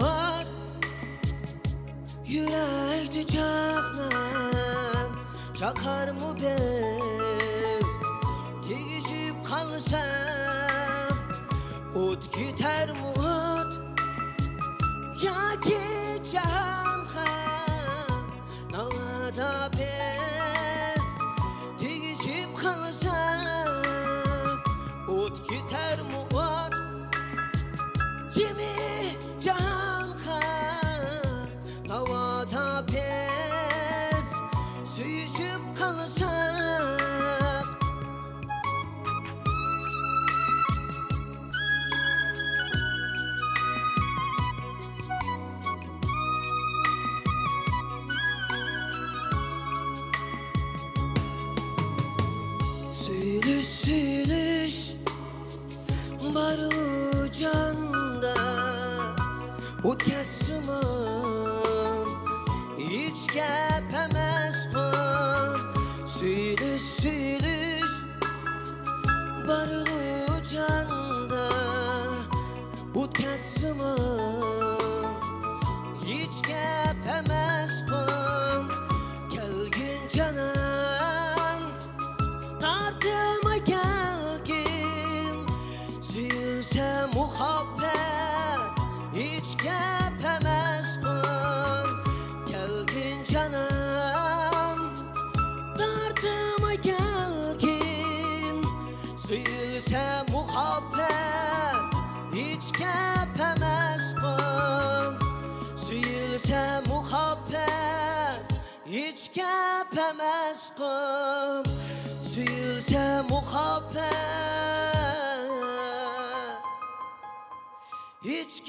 var yürekli çaknem çakar mı biz değişip kalsak ot gider mi ot ya ki canha navada biz değişip kalsak ot gider mi ot Jimmy canha navada biz süyüşüp kalsak Söyle söyleş var o canda o kesumum hiç gepemez kon Söyle söyleş var o canda o kesumum hiç gepemez kon Gelgin canan Tartıma gelgin Sülse muhabbet Hiç gepemez kon Gelgin canım Tartıma gelgin Sülse muhabbet Hiç gepemez kon Sülse muhabbet Hiç gepemez kon Sülse muhabbet Hiç